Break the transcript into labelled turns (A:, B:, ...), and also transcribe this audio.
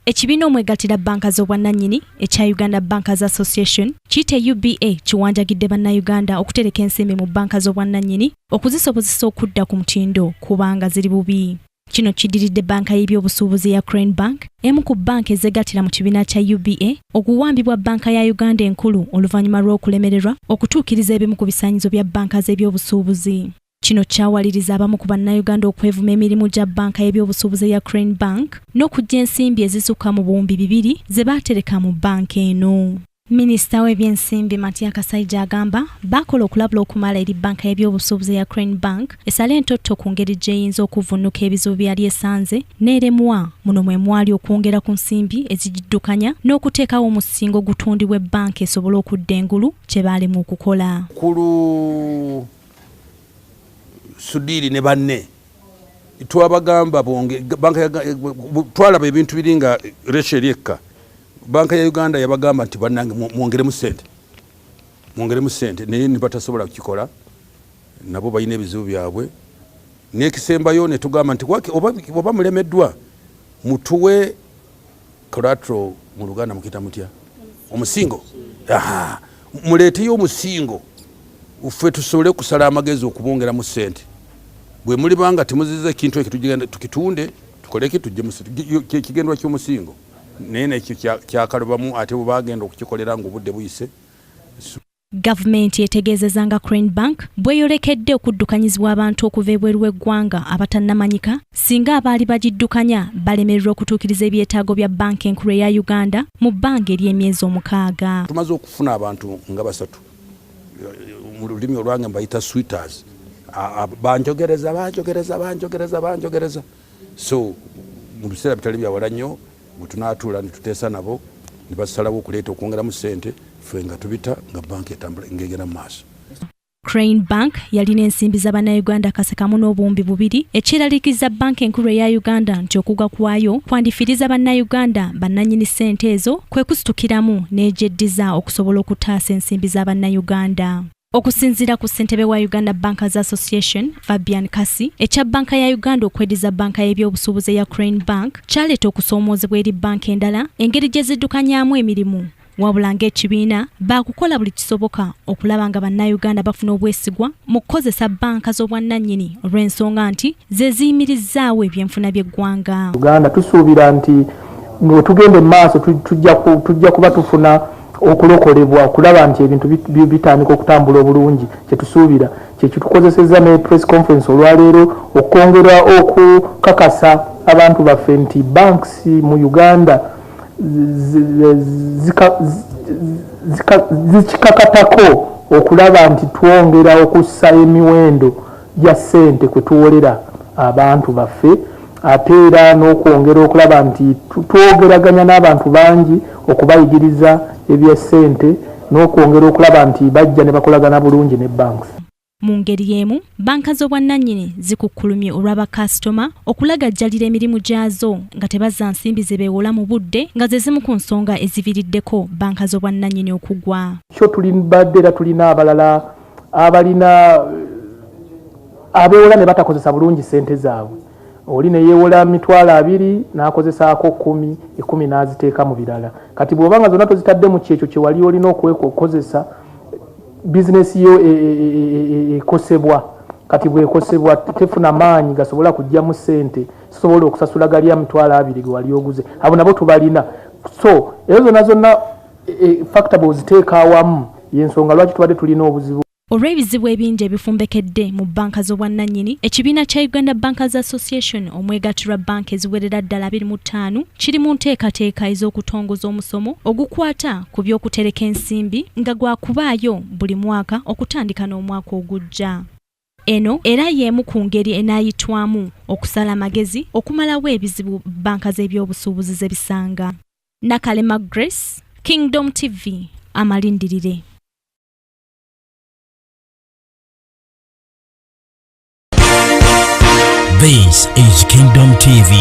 A: Ekibiina omwegattira banka z'obwannannyini ekya Uganda Bankers Association kiyite UBA kiwanjagidde bannayuganda okutereka ensimbi mu banka z'obwannannyini okuzisobozesa okudda ku mutindo kubanga ziri bubi. Kino kiddiridde banka y'ebyobusuubuzi ya Crane Bank, emu ku banka ezegattira mu kibiina kya UBA okuwambibwa banka ya Uganda enkulu oluvannyuma lw'okulemererwa okutuukiriza ebimu ku bisaanyizo bya banka z'ebyobusuubuzi. Kino kyawaliriza abamu ku bannayuganda okwevuma emirimu gya banka y'ebyobusuubuzi ya Crane Bank n'okujja ensimbi ezisukka mu buwumbi 200 ze baatereka mu banka eno. Minisita w'ebyensimbi Mattia Kasaija agamba bakola okulabula okumala eri banka y'ebyobusuubuzi ya Crane Bank esala entotto ku ngeri gy'eyinza okuvvuunuka ebizibu byali esanze n'eremwa muno mwe mwali okwongera ku nsimbi ezigiddukanya n'okuteekawo omusingo gutundibwa ebbanka esobole okudda engulu kye baalemu okukola.
B: Sudiri ne banne twabagamba bonge banka twalaba ebintu biringa Rachel Yekka banka ya Uganda yabagamba nti bannange mwongeremu sente naye ne batasobola kukikola nabo bayina ebizibu byabwe n'ekisembayo ne tugamba nti oba mulemeddwa mutuwe collateral mu Luganda mukita mutya omusingo muleeteyo omusingo uffe tusobole kusala amagezi okubongera mu sente bwe muli banga timuzize kintu ekitugenda tukitunde tukoleke tujje mu kigendwa ky'omusingo nene kyakalubamu ate bubagenda okukikolera ng'obudde buyise.
A: Gavumenti etegeezezza nga Crane Bank bweyolekedde okuddukanyizibwa abantu okuva ebweru w'eggwanga abatannamanyika singa abaali bagiddukanya balemererwa okutuukiriza ebyetaago bya banka enkulu eya Uganda mu bbanga ery'emyezi 6.
B: Tumaze okufuna abantu nga 3 mu lulimi olwange mbayita sweeters banjogereza so mu biseera bitali byawala nnyo bwe tunaatuula ne tuteesa nabo ne basalawo okuleeta okwongeramu ssente ffe nga tubita nga banka etambula ng'egenda mu maaso.
A: Crane Bank yalina ensimbi z'Abannayuganda kasekamu n'obuwumbi 2 ekiraliikiriza banka enkulu eya Uganda nti okugwa kwayo kwandifiriza Bannayuganda bannannyini ssente ezo kwe kusitukiramu n'egyeddiza okusobola okutaasa ensimbi z'Abannayuganda. Okusinziira ku ssentebe wa Uganda Bankers Association, Fabian Kasi, ekya banka ya Uganda okweddiza banka y'ebyobusuubuzi ya Crane Bank kyaleeta okusoomoozebwa eri banka endala engeri gye ziddukanyaamu emirimu. Wabula ng'ekibiina baakukola buli kisoboka okulaba nga Bannayuganda bafuna obwesigwa mu kukozesa banka z'obwannannyini olw'ensonga nti ze ziyimirizzaawo ebyenfuna by'eggwanga.
C: Uganda tusuubira nti bwe tugenda mu maaso tujja kuba tufuna okulokolebwa okulaba nti ebintu bitandika okutambula obulungi. Kyetusuubira kyekitukozesezza ne press conference olwaleero okwongera okukakasa abantu baffe nti banks mu Uganda zikikakatako okulaba nti twongera okussa emiwendo gya ssente kwe tuwolera abantu baffe ate era n'okwongera okulaba nti twogeraganya n'abantu bangi okubayigiriza eby'essente n'okwongera okulaba nti bajja ne bakolagana bulungi ne banks.
A: Mu ngeri y'emu banka z'obwannannyini zikukkulumye olw'abakasitoma okulagajjalira emirimu gyazo nga tebazza nsimbi ze beewola mu budde nga ze zimu ku nsonga eziviiriddeko banka z'obwannannyini okugwa.
C: Kyo tulibadde era tulina abalala abalina abeewola ne batakozesa bulungi ssente zaabwe. Oli ne yeewola 20,000 n'akozesaako 10 n'aziteeka mu birala. Kati bw'obanga zonna tozitadde mu kyekyo kye wali olina okukozesa bizinesi yo ekosebwa. Kati bw'ekosebwa tefuna maanyi gasobola kujjamu ssente sobola okusasula gali 20,000 ge wali oguze. Abo nabo tubalina. So ezo zonna factor bw'oziteeka awamu y'ensonga lwaki tubadde tulina obuzibu.
A: Olw'ebizibu ebingi ebifumbekedde mu banka z'obwannannyini, ekibiina kya Uganda Bankers Association omwegattirwa banka eziwerera ddala 25 kiri mu nteekateeka ez'okutongoza omusomo ogukwata ku by'okutereka ensimbi nga gwakubaayo buli mwaka okutandika n'omwaka ogujja. Eno era y'emu ku ngeri enaayitwamu okusala amagezi okumalawo ebizibu banka z'ebyobusuubuzi ze bisanga. Nakalema Grace, Kingdom TV, amalindirire.
D: This is Kingdom TV.